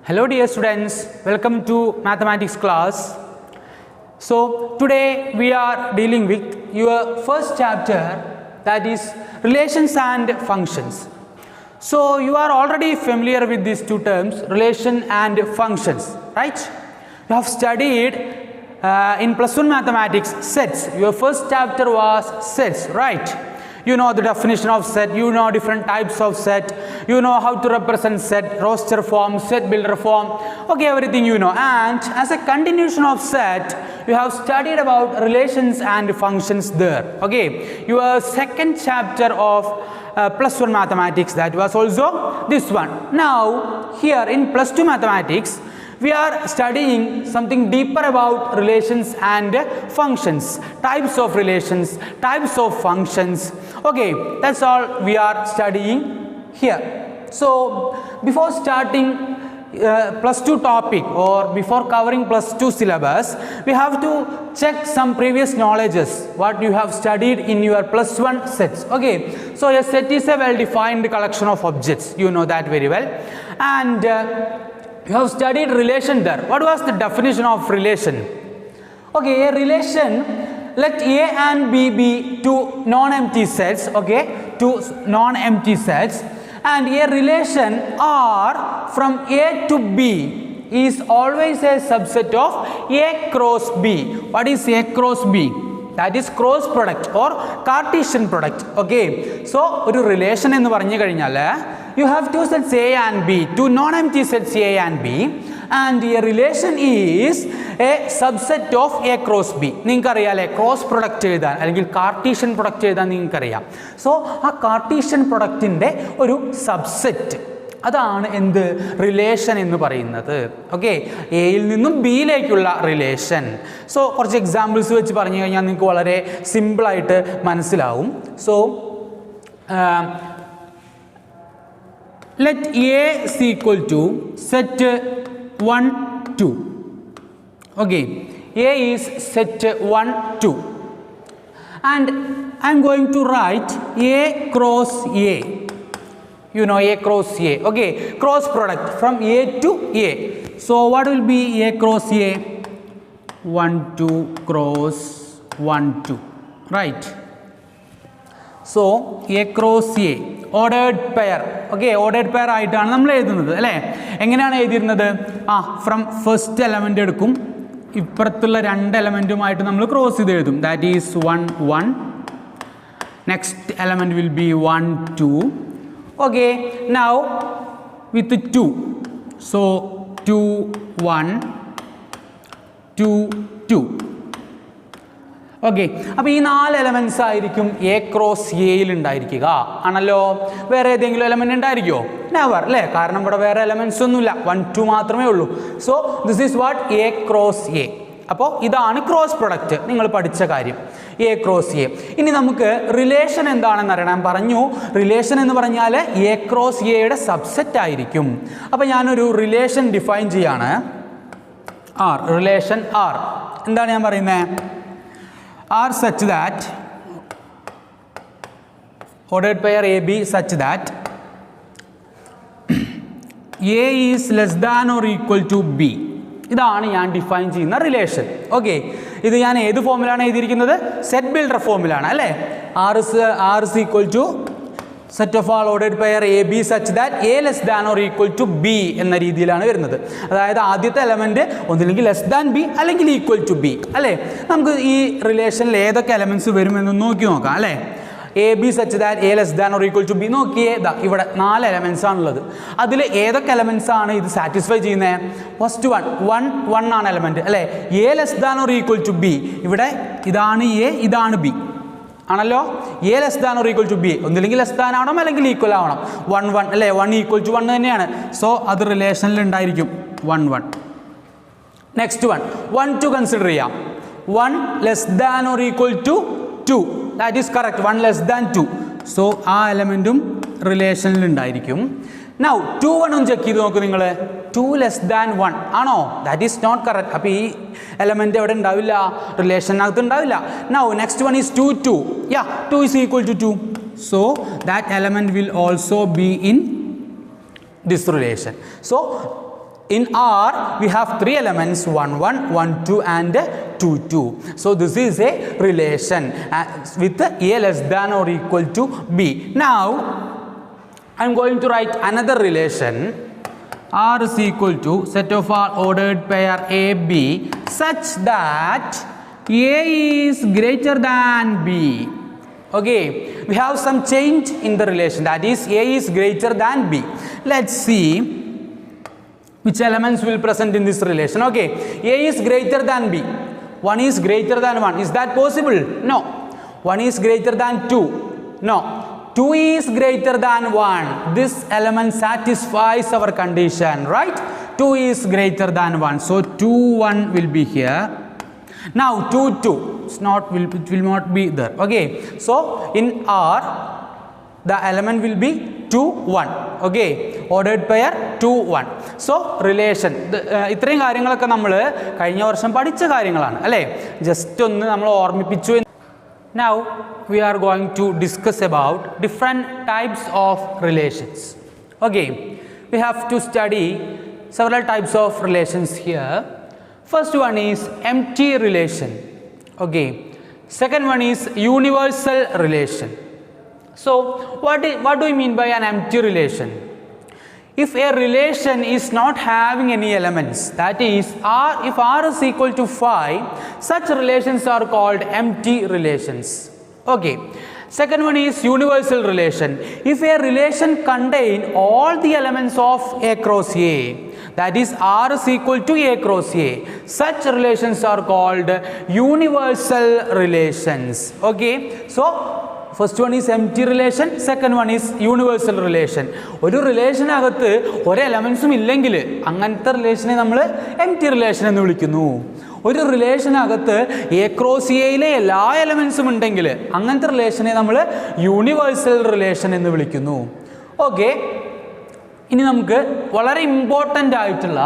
Hello dear students, welcome to mathematics class. So today we are dealing with your first chapter, that is relations and functions. So you are already familiar with these two terms, relation and functions, right? You have studied in plus 1 mathematics sets. Your first chapter was sets, right? You know the definition of set, you know different types of set, you know how to represent set, roster form, set builder form, okay, everything you know. And as a continuation of set, you have studied about relations and functions there, okay. Your second chapter of plus 1 mathematics, that was also this one. Now here in plus 2 mathematics, we are studying something deeper about relations and functions, types of relations, types of functions. Okay, that's all we are studying here. So before starting plus 2 topic or before covering plus 2 syllabus, we have to check some previous knowledges, what you have studied in your plus 1 sets. Okay, so a set is a well-defined collection of objects, you know that very well. And you have studied relation there. What was the definition of relation? Okay, a relation, let A and B be two non-empty sets, okay, two non-empty sets, and a relation R from A to B is always a subset of A cross B. What is A cross B? That is cross product or Cartesian product, okay. So, a relation in the you have two sets A and B, two non-empty sets A and B, and a relation is a subset of A cross B. Ninkariyale cross product cheydan allengil Cartesian product cheydan ninkariyam. So a Cartesian product inde oru subset അതാണ് എന്ത് relation എന്ന് പറയുന്നത്. Okay, എയിൽ നിന്നും ബിയിലേക്കുള്ള relation. So കുറച്ച് examples വെച്ച് പറഞ്ഞു കഴിഞ്ഞാൽ നിങ്ങൾക്ക് വളരെ സിമ്പിളായിട്ട് മനസ്സിലാവും. So let A is equal to set 1 2. Okay, A is set 1 2 and I am going to write A cross A. You know A cross A, okay, cross product from A to A. So what will be A cross A? 1 2 cross 1 2, right? So A cross A, ordered pair, okay, ordered pair ആയിട്ടാണ് നമ്മൾ എഴുതുന്നത് അല്ലേ. എങ്ങനെയാണ് എഴുതിയിരുന്നത്? From first element എടുക്കും, ഇപ്പുറത്തുള്ള രണ്ട് എലമെൻറ്റുമായിട്ട് നമ്മൾ cross ചെയ്ത് എഴുതും. That is 1 1, next element will be 1 2. Okay, now with 2, so 2 1 2 2. Okay, അപ്പോൾ ഈ 4 എലമെൻറ്റ്സ് ആയിരിക്കും എ ക്രോസ് എയിൽ ഉണ്ടായിരിക്കുക ആണല്ലോ. വേറെ ഏതെങ്കിലും എലമെൻറ്റ് ഉണ്ടായിരിക്കുമോ? നെവർ അല്ലേ, കാരണം ഇവിടെ വേറെ എലമെൻറ്റ്സ് ഒന്നുമില്ല, 1 2 മാത്രമേ ഉള്ളൂ. So this is what A cross A. അപ്പോൾ ഇതാണ് ക്രോസ് പ്രൊഡക്റ്റ്, നിങ്ങൾ പഠിച്ച കാര്യം, എ ക്രോസ് എ. ഇനി നമുക്ക് റിലേഷൻ എന്താണെന്ന് അറിയണം. പറഞ്ഞു റിലേഷൻ എന്ന് പറഞ്ഞാൽ എ ക്രോസ് എയുടെ സബ്സെറ്റ് ആയിരിക്കും. അപ്പോൾ ഞാനൊരു റിലേഷൻ ഡിഫൈൻ ചെയ്യാണ്, ആർ, റിലേഷൻ ആർ. എന്താണ് ഞാൻ പറയുന്നത്? R such that ordered pair AB such that A is less than or equal to B. ഇതാണ് ഞാൻ ഡിഫൈൻ ചെയ്യുന്ന റിലേഷൻ. ഓക്കെ, ഇത് ഞാൻ ഏത് ഫോമിലാണ് എഴുതിയിരിക്കുന്നത്? സെറ്റ് ബിൽഡർ ഫോമിലാണ് അല്ലേ. R is equal to set of all ordered pair A B such that A less than or equal to B എന്ന രീതിയിലാണ് വരുന്നത്. അതായത് ആദ്യത്തെ എലമെൻറ്റ് ഒന്നില്ലെങ്കിൽ ലെസ് ദാൻ ബി അല്ലെങ്കിൽ ഈക്വൽ ടു ബി അല്ലേ. നമുക്ക് ഈ റിലേഷനിൽ ഏതൊക്കെ എലമെൻറ്റ്സ് വരുമെന്ന് നോക്കി നോക്കാം അല്ലേ. A B such that A less than or equal to B. നോക്കിയേ, ഇവിടെ 4 എലമെൻറ്റ്സ് ആണുള്ളത്. അതിൽ ഏതൊക്കെ എലമെൻറ്റ്സ് ആണ് ഇത് സാറ്റിസ്ഫൈ ചെയ്യുന്നത്? ഫസ്റ്റ് 1 ആണ് എലമെൻറ്റ് അല്ലേ. A less than or equal to B, ഇവിടെ ഇതാണ് എ, ഇതാണ് ബി ആണല്ലോ. A less than or equal to B, ഒന്നില്ലെങ്കിൽ ലെസ് ദാൻ ആവണം അല്ലെങ്കിൽ ഈക്വൽ ആവണം. 1 1 അല്ലേ, 1 ഈക്വൽ ടു 1 തന്നെയാണ്. സോ അത് റിലേഷനിൽ ഉണ്ടായിരിക്കും 1 1. നെക്സ്റ്റ് 1 2 കൺസിഡർ ചെയ്യാം. 1 less than or equal to 2, that is correct, 1 less than 2. So ആ എലമെൻറ്റും റിലേഷനിൽ ഉണ്ടായിരിക്കും. നൗ 2 1 ഒന്ന് ചെക്ക് ചെയ്ത് നോക്കൂ നിങ്ങൾ. 2 ലെസ് ദാൻ 1 ആണോ? That is not correct. അപ്പോൾ ഈ എലമെൻറ്റ് എവിടെ ഉണ്ടാവില്ല? റിലേഷനകത്ത് ഉണ്ടാവില്ല. Now next 1 is 2 2. Yeah, 2 is equal to 2. So that element will also be in this relation. So in R we have 3 elements 1 1, 1 2 and 2 2. So this is a relation with A less than or equal to B. Now I am going to write another relation. R is equal to set of all ordered pair AB such that A is greater than B. Okay, we have some change in the relation, that is A is greater than B. Let's see which elements will present in this relation. Okay, A is greater than B. 1 is greater than 1. Is that possible? No. 1 is greater than 2. No. 2 is greater than 1. This element satisfies our condition, right? 2 is greater than 1. So 2 1 will be here. Now 2 2 it will not be there. Okay, so in R the element will be 2 1. Okay, ordered pair 2 1. So relation ഇത്രയും കാര്യങ്ങളൊക്കെ നമ്മൾ കഴിഞ്ഞ വർഷം പഠിച്ച കാര്യങ്ങളാണ് അല്ലേ, just ഒന്ന് നമ്മൾ ഓർമ്മിപ്പിച്ചു. Now we are going to discuss about different types of relations. Okay, we have to study several types of relations here. First one is empty relation. Okay, second one is universal relation. So what do you mean by an empty relation? If a relation is not having any elements, that is if R is equal to 5, such relations are called empty relations. Okay, second one is universal relation. If a relation contain all the elements of A cross A, that is R is equal to A cross A, such relations are called universal relations. Okay, so first one is empty relation, second one is universal relation. ഒരു റിലേഷനകത്ത് ഒരു എലമെൻസും ഇല്ലെങ്കിൽ അങ്ങനത്തെ റിലേഷനെ നമ്മൾ empty relation എന്ന് വിളിക്കുന്നു. ഒരു റിലേഷനകത്ത് A cross എയിലെ എല്ലാ എലമെൻസും ഉണ്ടെങ്കിൽ അങ്ങനത്തെ റിലേഷനെ നമ്മൾ യൂണിവേഴ്സൽ റിലേഷൻ എന്ന് വിളിക്കുന്നു. ഓക്കെ, ഇനി നമുക്ക് വളരെ ഇമ്പോർട്ടൻ്റ് ആയിട്ടുള്ള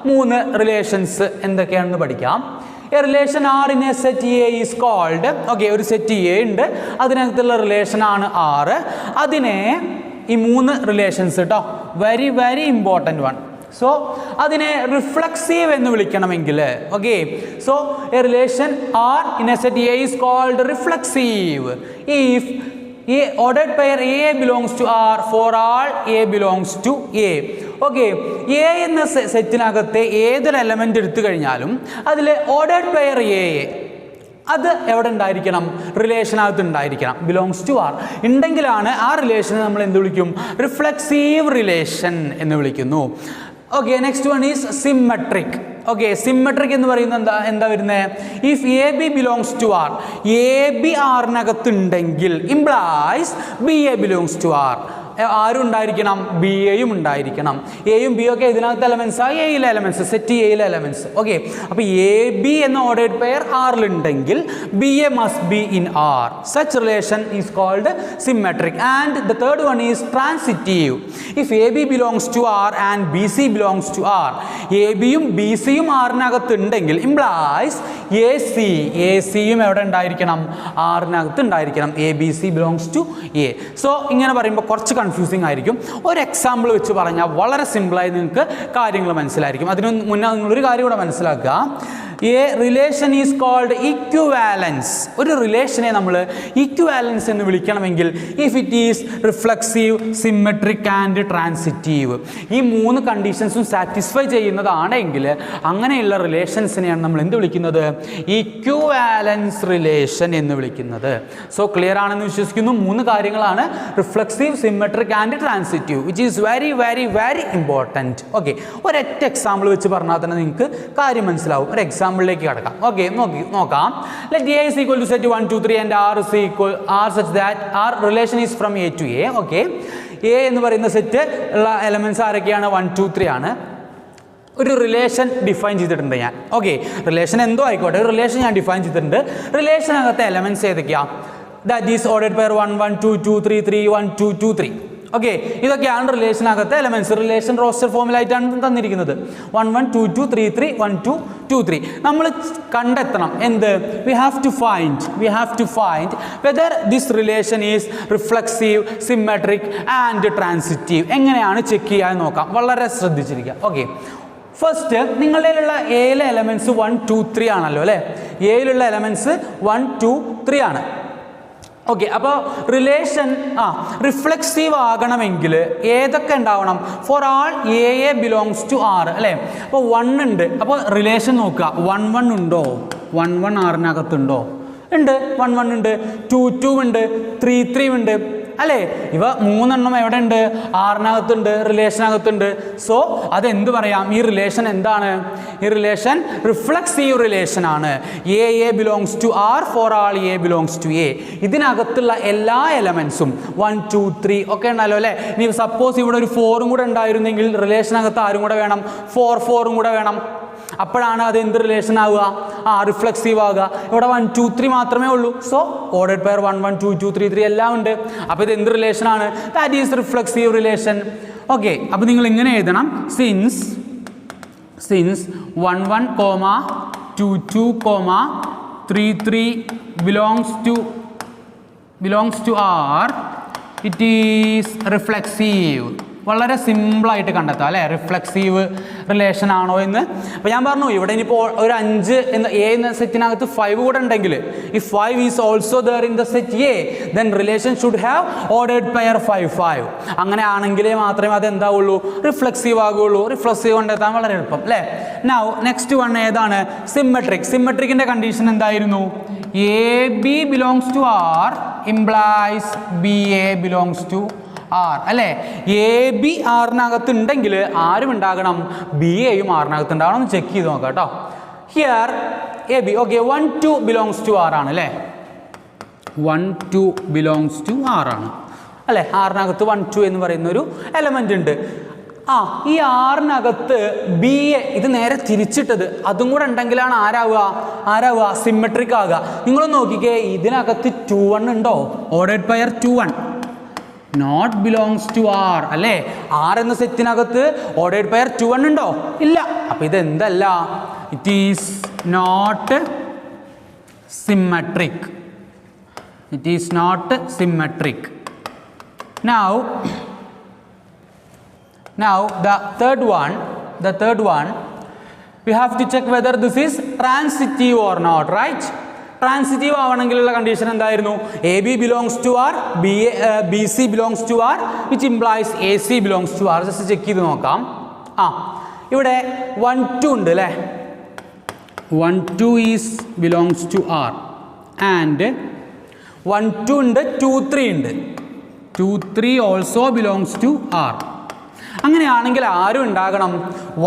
3 റിലേഷൻസ് എന്തൊക്കെയാണെന്ന് പഠിക്കാം. A relation R in a set A is called, okay, ഒരു സെറ്റ് A ഉണ്ട്, അതിനകത്തുള്ള റിലേഷൻ ആണ് R. അതിനെ ഈ 3 റിലേഷൻസ് കേട്ടോ, very very important one. So അതിനെ റിഫ്ലക്സീവ് എന്ന് വിളിക്കണമെങ്കിൽ, okay, so a relation R in a set A is called reflexive if A ordered pair A belongs to R for all A belongs to A. Okay, A എന്ന സെറ്റിനകത്തെ ഏതൊരു element എടുത്തു കഴിഞ്ഞാലും അതിൽ ordered pair A അത് എവിടെ ഉണ്ടായിരിക്കണം? റിലേഷനകത്ത് ഉണ്ടായിരിക്കണം. Belongs to R ഉണ്ടെങ്കിലാണ് ആ റിലേഷനെ നമ്മൾ എന്ത് വിളിക്കും? റിഫ്ലെക്സീവ് റിലേഷൻ എന്ന് വിളിക്കുന്നു. Okay, next one is symmetric. Okay, symmetric എന്ന് പറയുന്നത് എന്താ വരുന്നത്? If a B belongs to R, a B ആറിനകത്ത് ഉണ്ടെങ്കിൽ implies B A belongs to R. ആരും ഉണ്ടായിരിക്കണം? ബി എയും ഉണ്ടായിരിക്കണം. എയും ബി ഒക്കെ ഇതിനകത്ത് എലമെൻസ് ആ എയിലെ എലമെൻസ്, സെറ്റ് എയിലെ എലമെൻസ്. ഓക്കെ, അപ്പോൾ എ ബി എന്ന ഓർഡേർഡ് പെയർ ആറിലുണ്ടെങ്കിൽ b a must be in R. Such relation is called symmetric. And the third one is transitive. If a B belongs to R and B C belongs to R, A ബിയും B സിയും ആറിനകത്ത് ഉണ്ടെങ്കിൽ implies A സിയും എവിടെ ഉണ്ടായിരിക്കണം? ആറിനകത്ത് ഉണ്ടായിരിക്കണം. A B C belongs to A. So ഇങ്ങനെ പറയുമ്പോൾ കുറച്ച് കൺഫ്യൂസിങ് ആയിരിക്കും. ഒരു എക്സാമ്പിൾ വെച്ച് പറഞ്ഞാൽ വളരെ സിമ്പിളായി നിങ്ങൾക്ക് കാര്യങ്ങൾ മനസ്സിലായിരിക്കും. അതിന് മുന്നേ നിങ്ങളൊരു കാര്യം കൂടെ മനസ്സിലാക്കുക. A relation is called equivalence. ഒരു റിലേഷനെ നമ്മൾ ഇക്വിവാലൻസ് എന്ന് വിളിക്കണമെങ്കിൽ if it is reflexive, symmetric and transitive, ഈ 3 കണ്ടീഷൻസും സാറ്റിസ്ഫൈ ചെയ്യുന്നതാണെങ്കിൽ അങ്ങനെയുള്ള റിലേഷൻസിനെയാണ് നമ്മൾ എന്ത് വിളിക്കുന്നത്? ഇക്വിവാലൻസ് റിലേഷൻ എന്ന് വിളിക്കുന്നത്. സോ ക്ലിയർ ആണെന്ന് വിശ്വസിക്കുന്നു. 3 കാര്യങ്ങളാണ്: reflexive, symmetric and transitive, which is very very very important. Okay, ഒരൊറ്റ എക്സാമ്പിൾ വെച്ച് പറഞ്ഞാൽ തന്നെ നിങ്ങൾക്ക് കാര്യം മനസ്സിലാവും. ഒരു എക്സാമ്പിളിലേക്ക് കടക്കാം. ഓക്കെ, നോക്കാം. Let A is equal to set 1 2 3 and R is equal R such that R relation is from A to A. Okay, A എന്ന് പറയുന്ന സെറ്റ് ഉള്ള എലമെൻറ്റ്സ് ആരൊക്കെയാണ്? 1 2 3 ആണ്. ഒരു റിലേഷൻ ഡിഫൈൻ ചെയ്തിട്ടുണ്ട് ഞാൻ. ഓക്കെ, റിലേഷൻ എന്തോ ആയിക്കോട്ടെ, ഒരു റിലേഷൻ ഞാൻ ഡിഫൈൻ ചെയ്തിട്ടുണ്ട്. റിലേഷനകത്തെ എലമെൻറ്റ്സ് ഏതൊക്കെയാണ്? That is ordered pair 1 1 2 2 3 3 1 2 2 3. Okay, ഇതൊക്കെയാണ് റിലേഷനകത്തെ എലമെൻറ്റ്സ്. റിലേഷൻ റോസ്റ്റർ ഫോമിലായിട്ടാണ് തന്നിരിക്കുന്നത്. 1 1 2 2 3 3 1 2 2 3. നമ്മൾ കണ്ടെത്തണം എന്ത്? We have to find whether this relation is reflexive, symmetric and transitive. എങ്ങനെയാണ് ചെക്ക് ചെയ്യാൻ നോക്കാം. വളരെ ശ്രദ്ധിച്ചിരിക്കുക. ഓക്കെ, ഫസ്റ്റ് നിങ്ങളുടെ കയ്യിലുള്ള എയിലെ എലമെൻറ്റ്സ് 1 2 3 ആണല്ലോ അല്ലേ. എയിലുള്ള എലമെൻറ്റ്സ് 1 2 3 ആണ്. ഓക്കെ, അപ്പോൾ റിലേഷൻ റിഫ്ലെക്സീവ് ആകണമെങ്കിൽ ഏതൊക്കെ ഉണ്ടാവണം? For all A belongs to R അല്ലേ. അപ്പോൾ 1 ഉണ്ട്, അപ്പോൾ റിലേഷൻ നോക്കുക. 1 1 ഉണ്ടോ? 1 1 ആറിനകത്തുണ്ടോ? ഉണ്ട്, 1 1 ഉണ്ട്. 2 2 ഉണ്ട്, 3 3 ഉണ്ട് അല്ലേ. ഇവ 3 എണ്ണം എവിടെ ഉണ്ട്? ആറിനകത്തുണ്ട്, റിലേഷനകത്തുണ്ട്. സോ അതെന്ത് പറയാം? ഈ റിലേഷൻ എന്താണ്? ഈ റിലേഷൻ റിഫ്ലെക്സീവ് റിലേഷൻ ആണ്. A belongs to R for all A belongs to A. ഇതിനകത്തുള്ള എല്ലാ എലമെൻസും 1 2 3 ഒക്കെ ഉണ്ടല്ലോ അല്ലേ. ഇനി സപ്പോസ് ഇവിടെ ഒരു 4 കൂടെ ഉണ്ടായിരുന്നെങ്കിൽ റിലേഷനകത്ത് ആരും കൂടെ വേണം? 4 കൂടെ വേണം. അപ്പോഴാണ് അത് എന്ത് റിലേഷൻ ആവുക? റിഫ്ലെക്സീവ് ആവുക. ഇവിടെ 1 2 3 മാത്രമേ ഉള്ളൂ. സോ ഓർഡേഡ് പെയർ 1 1 2 2 3 3 എല്ലാം ഉണ്ട്. അപ്പോൾ ഇത് എന്ത് റിലേഷൻ ആണ്? That is reflexive relation. Okay, അപ്പോൾ നിങ്ങൾ ഇങ്ങനെ എഴുതണം. Since 1 1, 2 2, 3 3 belongs to R, it is reflexive. വളരെ സിമ്പിളായിട്ട് കണ്ടെത്താം അല്ലേ, റിഫ്ലെക്സീവ് റിലേഷൻ ആണോ എന്ന്. അപ്പോൾ ഞാൻ പറഞ്ഞു ഇവിടെ ഇനിയിപ്പോൾ ഒരു 5 എന്ന സെറ്റിനകത്ത് 5 കൂടെ ഉണ്ടെങ്കിൽ ഈ 5 is also there in the set A, then relation should have ordered pair 5 5. അങ്ങനെ ആണെങ്കിലേ മാത്രമേ അത് എന്താവുള്ളൂ? റിഫ്ലെക്സീവ് ആകുള്ളൂ. റിഫ്ലെക്സീവ് കണ്ടെത്താൻ വളരെ എളുപ്പം അല്ലേ. നൗ നെക്സ്റ്റ് വൺ ഏതാണ്? സിമെട്രിക്. സിമെട്രിക്കിൻ്റെ കണ്ടീഷൻ എന്തായിരുന്നു? A B belongs to R implies B A belongs to R അല്ലേ. എ ബി ആറിനകത്ത് ഉണ്ടെങ്കിൽ ആരും ഉണ്ടാകണം? ബി എയും ആറിനകത്ത് ഉണ്ടാകണം. ഒന്ന് ചെക്ക് ചെയ്ത് നോക്കാം കേട്ടോ. Here A B okay 1 2 belongs to R ആണ് അല്ലേ. 1 2 ബിലോങ്സ് ടു ആർ ആണ് അല്ലേ. ആറിനകത്ത് 1 2 എന്ന് പറയുന്ന ഒരു എലമെൻ്റ് ഉണ്ട്. ഈ ആറിനകത്ത് ബി എ ഇത് നേരെ തിരിച്ചിട്ടത് അതും കൂടെ ഉണ്ടെങ്കിലാണ് ആരാവുക? സിമെട്രിക് ആകുക. നിങ്ങളൊന്ന് നോക്കിക്കേ, ഇതിനകത്ത് 2 1 ഉണ്ടോ? Ordered pair 2 1 not belongs to R അല്ലേ. ആർ എന്ന സെറ്റിനകത്ത് ഓർഡേഡ് പെയർ 2 1 ഉണ്ടോ? ഇല്ല. അപ്പോൾ ഇത് എന്തല്ല? It is not symmetric. It is not symmetric. Now the third one we have to check whether this is transitive or not, right? Transitive ആവണമെങ്കിലുള്ള condition എന്തായിരുന്നു? A B belongs to R, b C belongs to R, which implies a c belongs to R. Just check ചെയ്ത് നോക്കാം. ഇവിടെ 1 2 ഉണ്ട് അല്ലേ. 1 2 is belongs to R and 1 2 ഉണ്ട്, 2 3 ഉണ്ട്. 2 3 also belongs to R. അങ്ങനെയാണെങ്കിൽ ആരും ഉണ്ടാകണം?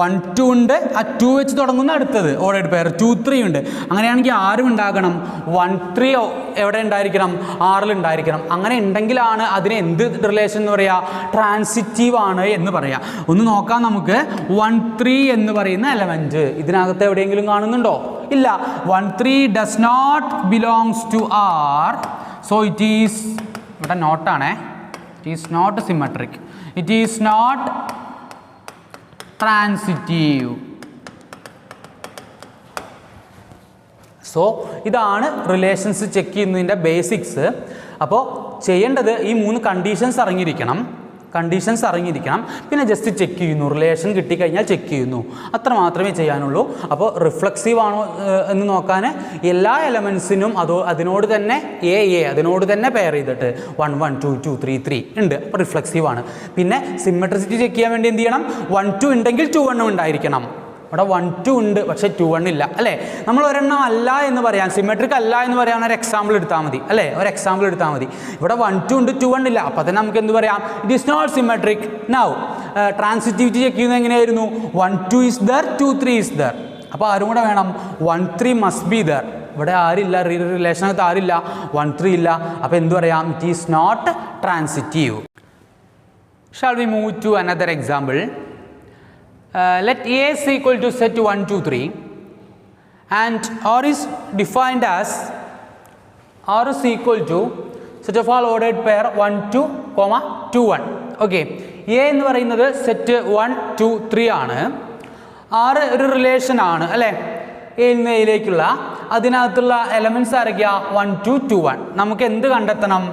1 2 ഉണ്ട്, ആ 2 വെച്ച് തുടങ്ങുന്ന അടുത്തത് ഓർഡേഡ് പെയർ 2 3 ഉണ്ട്. അങ്ങനെയാണെങ്കിൽ ആരും ഉണ്ടാകണം? 1 3 എവിടെ ഉണ്ടായിരിക്കണം? ആറിൽ ഉണ്ടായിരിക്കണം. അങ്ങനെ ഉണ്ടെങ്കിലാണ് അതിന് എന്ത് റിലേഷൻ എന്ന് പറയുക? ട്രാൻസിറ്റീവ് ആണ് എന്ന് പറയാം. ഒന്ന് നോക്കാം നമുക്ക്. 1 3 എന്ന് പറയുന്ന എലമെൻറ്റ് ഇതിനകത്ത് എവിടെയെങ്കിലും കാണുന്നുണ്ടോ? ഇല്ല. 1 3 does not belongs to R. So it is ഇവിടെ നോട്ടാണേ. It is not symmetric. It is not transitive. So ഇതാണ് റിലേഷൻസ് ചെക്ക് ചെയ്യുന്നതിൻ്റെ ബേസിക്സ്. അപ്പോൾ ചെയ്യേണ്ടത് ഈ 3 കണ്ടീഷൻസ് അറിഞ്ഞിരിക്കണം. പിന്നെ ജസ്റ്റ് ചെക്ക് ചെയ്യുന്നു. റിലേഷൻ കിട്ടിക്കഴിഞ്ഞാൽ ചെക്ക് ചെയ്യുന്നു. അത്ര മാത്രമേ ചെയ്യാനുള്ളൂ. അപ്പോൾ റിഫ്ലെക്സീവ് ആണോ എന്ന് നോക്കാൻ എല്ലാ എലമെൻസിനും അതിനോട് തന്നെ അതിനോട് തന്നെ പെയർ ചെയ്തിട്ട് 1 1 2 2 3 3 ഉണ്ട്. അപ്പോൾ റിഫ്ലെക്സീവ് ആണ്. പിന്നെ സിമെട്രിസിറ്റി ചെക്ക് ചെയ്യാൻ വേണ്ടി എന്ത് ചെയ്യണം? 1 2 ഉണ്ടെങ്കിൽ 2 1 ഉണ്ടായിരിക്കണം. ഇവിടെ 1 2 ഉണ്ട്, പക്ഷേ 2 1 ഇല്ല അല്ലേ. നമ്മൾ ഒരെണ്ണം അല്ല എന്ന് പറയാൻ, സിമെട്രിക് അല്ല എന്ന് പറയാൻ ഒരു എക്സാമ്പിൾ എടുത്താൽ മതി അല്ലേ. ഒരു എക്സാമ്പിൾ എടുത്താൽ മതി. ഇവിടെ 1 2 ഉണ്ട്, 2 1 ഇല്ല. അപ്പോൾ തന്നെ നമുക്ക് എന്ത് പറയാം? It is not symmetric. Now transitivity check ചെയ്യുന്നത് എങ്ങനെയായിരുന്നു? 1 2 ഈസ് ദർ, 2 3 ഈസ് ദർ. അപ്പോൾ ആരും കൂടെ വേണം? 1 3 മസ്റ്റ് ബി ദർ. ഇവിടെ ആരില്ല, റിലേഷനകത്ത് ആരില്ല, 1 3 ഇല്ല. അപ്പോൾ എന്ത് പറയാം? It is not transitive. Shall we move to another example? Let A is equal to set 1 2 3 and R is defined as R is equal to set of all ordered pair 1 2, 2 1. Okay, A എന്ന് പറയുന്നത് set 1 2 3 ആണ്. R ഒരു relation ആണ് അല്ലേ. എയിൽ നിന്ന് എയിലേക്കുള്ള അതിനകത്തുള്ള elements ആരൊക്കെയാ? 1 2 2 1. നമുക്ക് എന്ത് കണ്ടെത്തണം?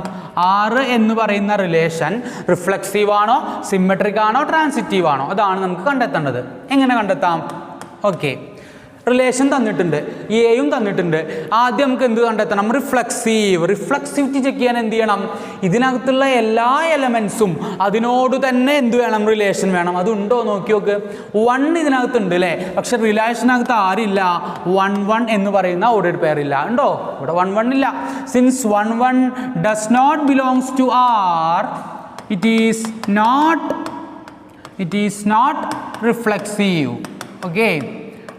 ആറ് എന്ന് പറയുന്ന റിലേഷൻ റിഫ്ലെക്സീവ് ആണോ, സിമെട്രിക് ആണോ, ട്രാൻസിറ്റീവ് ആണോ, അതാണ് നമുക്ക് കണ്ടെത്തേണ്ടത്. എങ്ങനെ കണ്ടെത്താം? ഓക്കെ, റിലേഷൻ തന്നിട്ടുണ്ട്, എയും തന്നിട്ടുണ്ട്. ആദ്യം നമുക്ക് എന്ത് കണ്ടെത്തണം? റിഫ്ലെക്സിവിറ്റി ചെക്ക് ചെയ്യാൻ എന്ത് ചെയ്യണം? ഇതിനകത്തുള്ള എല്ലാ എലമെൻസും അതിനോട് തന്നെ എന്ത് വേണം? റിലേഷൻ വേണം. അതുണ്ടോ നോക്കി നോക്ക്. 1 ഇതിനകത്തുണ്ട് അല്ലേ, പക്ഷെ റിലേഷനകത്ത് ആരില്ല? 1 1 എന്ന് പറയുന്ന ഓർഡേഡ് പെയർ ഇല്ല. ഉണ്ടോ? ഇവിടെ 1 1 ഇല്ല. Since 1 1 does not belongs to R, it is not reflexive. Okay,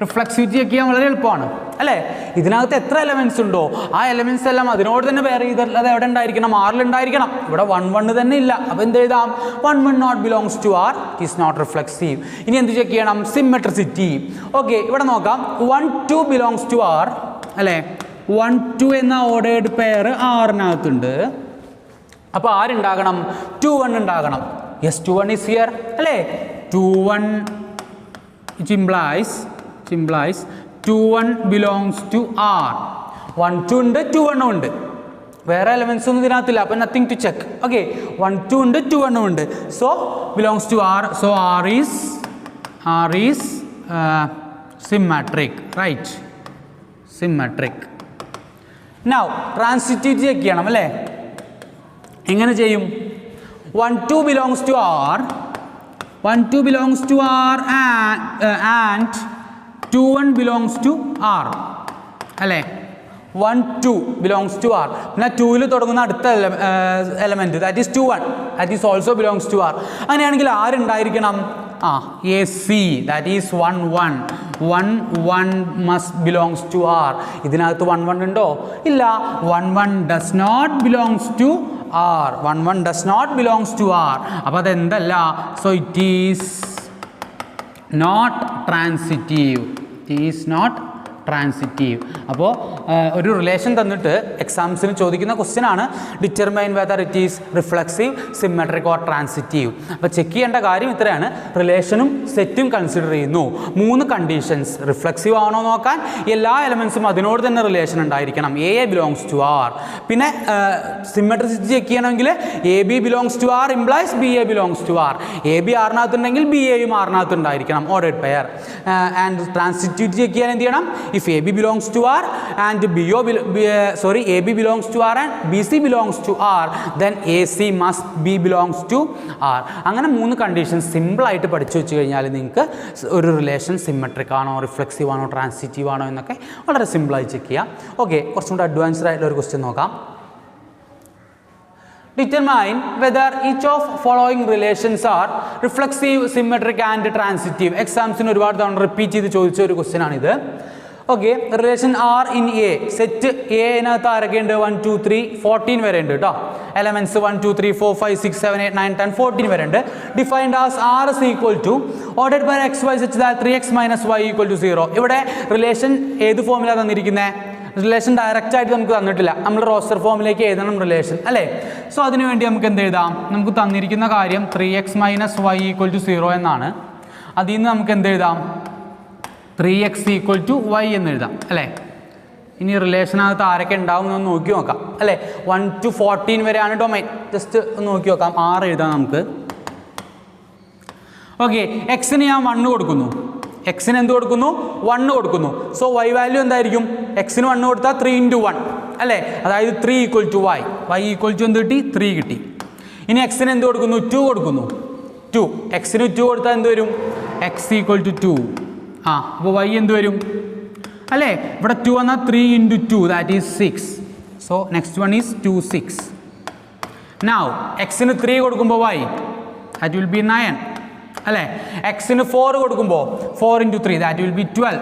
reflexivity check ചെയ്യാൻ വളരെ എളുപ്പമാണ് അല്ലേ. ഇതിനകത്ത് എത്ര എലമെൻസ് ഉണ്ടോ ആ എലമെൻസ് എല്ലാം അതിനോട് തന്നെ പെയർ ചെയ്തിട്ടുള്ളത് അത് എവിടെ ഉണ്ടായിരിക്കണം? ആറിൽ ഉണ്ടായിരിക്കണം. ഇവിടെ 1 1 തന്നെ ഇല്ല. അപ്പോൾ എന്ത് എഴുതാം? 1 1 not belongs to R, it is not reflexive. ഇനി എന്ത് ചെക്ക് ചെയ്യണം? സിമെട്രിസിറ്റി. ഓക്കെ, ഇവിടെ നോക്കാം. 1 2 ബിലോങ്സ് ടു ആർ അല്ലേ. 1 2 എന്ന ഓർഡേഡ് പെയർ ആറിനകത്തുണ്ട്. അപ്പോൾ ആരുണ്ടാകണം? 2 1 ഉണ്ടാകണം. യെസ്, 2 1 ഈസ് ഹിയർ അല്ലേ. 2 1 which implies 2 1 belongs to R. 1 2 ഉണ്ട്, 2 1 ഉണ്ട്. വേറെ എലമെൻസ് ഒന്നും ഇതിനകത്തില്ല, അപ്പം നത്തിങ് ടു ചെക്ക്. ഓക്കെ, 1 2 ഉണ്ട്, 2 1 ഉണ്ട്. So belongs to R. So R is symmetric, right? Symmetric. Now transitivity check ചെയ്യണം അല്ലേ. എങ്ങനെ ചെയ്യും? 1 2 belongs to R. 1 2 belongs to R and 2 1 belongs to R അല്ലേ. 1 2 belongs to R. പിന്നെ 2ൽ തുടങ്ങുന്ന അടുത്ത element that is 2 1, that is also belongs to R. അങ്ങനെയാണെങ്കിൽ ആരുണ്ടായിരിക്കണം? A c, that is 1 1. 1 1 must belongs to R. ഇതിനകത്ത് 1 1 ഉണ്ടോ? ഇല്ല. 1 1 does not belongs to R. 1 1 does not belongs to R. അപ്പോൾ അതെന്തല്ല? So it is not transitive. അപ്പോൾ ഒരു relation തന്നിട്ട് എക്സാംസിന് ചോദിക്കുന്ന ക്വസ്റ്റ്യൻ ആണ് determine whether it is reflexive, symmetric or transitive. അപ്പോൾ ചെക്ക് ചെയ്യേണ്ട കാര്യം ഇത്രയാണ്. റിലേഷനും സെറ്റും കൺസിഡർ ചെയ്യുന്നു. 3 കണ്ടീഷൻസ്. റിഫ്ലെക്സീവ് ആണോ നോക്കാൻ, എല്ലാ എലമെൻസും അതിനോട് തന്നെ റിലേഷൻ ഉണ്ടായിരിക്കണം, എ ബിലോങ്സ് ടു ആർ. പിന്നെ സിമെട്രിസിറ്റി ചെക്ക് ചെയ്യണമെങ്കിൽ a B belongs to R implies B A belongs to R. A b ആറിനകത്തുണ്ടെങ്കിൽ ബി എയും ആറിനകത്ത് ഉണ്ടായിരിക്കണം, ordered pair. And transitivity check ചെയ്യാൻ എന്ത് ചെയ്യണം? If AB belongs to R and AB belongs to R and BC belongs to R, then AC must be belongs to R. അങ്ങനെ 3 conditions സിമ്പിളായിട്ട് പഠിച്ചു വെച്ച് കഴിഞ്ഞാൽ നിങ്ങൾക്ക് ഒരു റിലേഷൻ സിമെട്രിക് ആണോ, റിഫ്ലെക്സീവ് ആണോ, ട്രാൻസിറ്റീവ് ആണോ എന്നൊക്കെ വളരെ സിമ്പിളായി ചെക്ക് ചെയ്യാം. ഓക്കെ, കുറച്ചും കൂടെ അഡ്വാൻസ്ഡ് ആയിട്ടുള്ള ഒരു ക്വസ്റ്റ്യൻ നോക്കാം. Determine whether each of following relations are reflexive, symmetric and transitive. എക്സാംസിന് ഒരുപാട് തവണ റിപ്പീറ്റ് ചെയ്ത് ചോദിച്ച ഒരു ക്വസ്റ്റ്യൻ ആണിത്. Okay, relation R in A. Set എനകത്ത് ആരൊക്കെ ഉണ്ട്? 1 2 3 14 വരെ ഉണ്ട് കേട്ടോ. എലമെൻറ്റ്സ് 1 2 3 4 5 6 7 8 9 10 14 വരെ ഉണ്ട്. Defined as R is equal to ordered by x y such that 3x minus y equal to 0. ഇവിടെ റിലേഷൻ ഏത് ഫോമിലാണ് തന്നിരിക്കുന്നത്? റിലേഷൻ ഡയറക്റ്റ് ആയിട്ട് നമുക്ക് തന്നിട്ടില്ല, നമ്മൾ റോസ്റ്റർ ഫോമിലേക്ക് എഴുതണം റിലേഷൻ അല്ലേ. സോ അതിനുവേണ്ടി നമുക്ക് എന്ത് എഴുതാം? നമുക്ക് തന്നിരിക്കുന്ന കാര്യം 3x minus y equal to 0 എന്നാണ്. അതിൽ നിന്ന് നമുക്ക് എന്ത് എഴുതാം? 3x ഈക്വൽ ടു വൈ എന്ന് എഴുതാം അല്ലേ. ഇനി റിലേഷനകത്ത് ആരൊക്കെ ഉണ്ടാവും എന്നൊന്ന് നോക്കി നോക്കാം അല്ലേ. 1 to 14 വരെയാണ് ഡൊമൈൻ. ജസ്റ്റ് ഒന്ന് നോക്കി നോക്കാം. 6 എഴുതാം നമുക്ക്. ഓക്കെ, എക്സിന് ഞാൻ 1 കൊടുക്കുന്നു. എക്സിന് എന്ത് കൊടുക്കുന്നു? 1 കൊടുക്കുന്നു. സോ വൈ വാല്യൂ എന്തായിരിക്കും? എക്സിന് 1 കൊടുത്താൽ 3 into 1 അല്ലേ. അതായത് 3 equal to y. Y equal to എന്ത് കിട്ടി? 3 കിട്ടി. ഇനി എക്സിന് എന്ത് കൊടുക്കുന്നു? 2 കൊടുക്കുന്നു. 2 എക്സിന് 2 കൊടുത്താൽ എന്ത് വരും? X equal to 2. അപ്പോൾ വൈ എന്ത് വരും അല്ലേ. ഇവിടെ 2 എന്നാൽ 3 into 2 that is 6. So next one is 2 6. Now എക്സിന് 3 കൊടുക്കുമ്പോൾ വൈ ദാറ്റ് വിൽ ബി 9 അല്ലേ. എക്സിന് 4 കൊടുക്കുമ്പോൾ 4 into 3 that will be 12.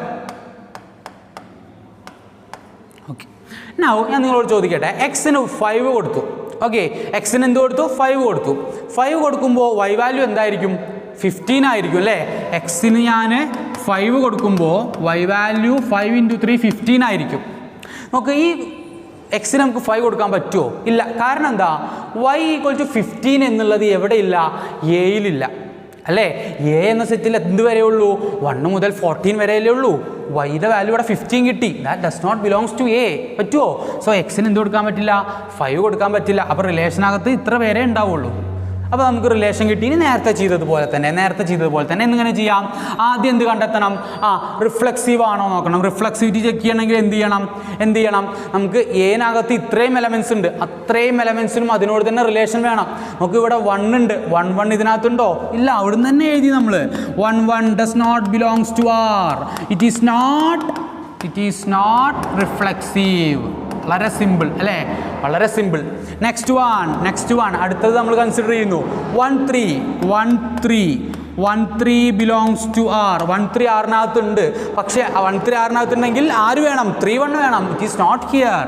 Okay, now ഞാൻ നിങ്ങളോട് ചോദിക്കട്ടെ. എക്സിന് 5 കൊടുത്തു. ഓക്കെ, എക്സിന് എന്ത് കൊടുത്തു? 5 കൊടുത്തു. 5 കൊടുക്കുമ്പോൾ വൈ വാല്യൂ എന്തായിരിക്കും? 15 ആയിരിക്കും അല്ലേ. എക്സിന് ഞാൻ 5 കൊടുക്കുമ്പോൾ വൈ വാല്യൂ 5 into 3 15 ആയിരിക്കും. നമുക്ക് ഈ എക്സിന് നമുക്ക് 5 കൊടുക്കാൻ പറ്റുമോ? ഇല്ല. കാരണം എന്താ? വൈ ഈക്വൽ ടു 15 എന്നുള്ളത് എവിടെ ഇല്ല? എയിലില്ല അല്ലേ? എ എന്ന സെറ്റിൽ എന്ത് വരെ ഉള്ളൂ? 1 മുതൽ 14 വരെയല്ലേ ഉള്ളൂ. വൈയുടെ വാല്യൂ ഇവിടെ 15 കിട്ടി. That does not belongs to A. പറ്റുമോ? സോ എക്സിന് എന്ത് കൊടുക്കാൻ പറ്റില്ല? 5 കൊടുക്കാൻ പറ്റില്ല. അപ്പോൾ റിലേഷനകത്ത് ഇത്ര പേരെ ഉണ്ടാവുള്ളൂ. അപ്പോൾ നമുക്ക് റിലേഷൻ കിട്ടി. ഇനി നേരത്തെ ചെയ്തതുപോലെ തന്നെ എങ്ങനെ ചെയ്യാം? ആദ്യം എന്ത് കണ്ടെത്തണം? റിഫ്ലെക്സീവ് ആണോ നോക്കണം. റിഫ്ലെക്സിവിറ്റി ചെക്ക് ചെയ്യണമെങ്കിൽ എന്ത് ചെയ്യണം? നമുക്ക് എനകത്ത് ഇത്രയും എലമെൻസ് ഉണ്ട്, അത്രയും എലമെൻസിനും അതിനോട് തന്നെ റിലേഷൻ വേണം. നമുക്ക് ഇവിടെ 1 ഉണ്ട്. 1 ഇതിനകത്തുണ്ടോ? ഇല്ല. അവിടുന്ന് തന്നെ എഴുതി നമ്മൾ 1 does not belongs to R. It is not reflexive. വളരെ സിമ്പിൾ അല്ലേ? വളരെ സിമ്പിൾ. നെക്സ്റ്റ് വൺ അടുത്തത് നമ്മൾ കൺസിഡർ ചെയ്യുന്നു. 1 3 ബിലോങ്സ് ടു ആർ. 1 3 ആറിനകത്തുണ്ട്. പക്ഷേ 1 3 ആറിനകത്തുണ്ടെങ്കിൽ ആര് വേണം? 3 1 വേണം. It is not here.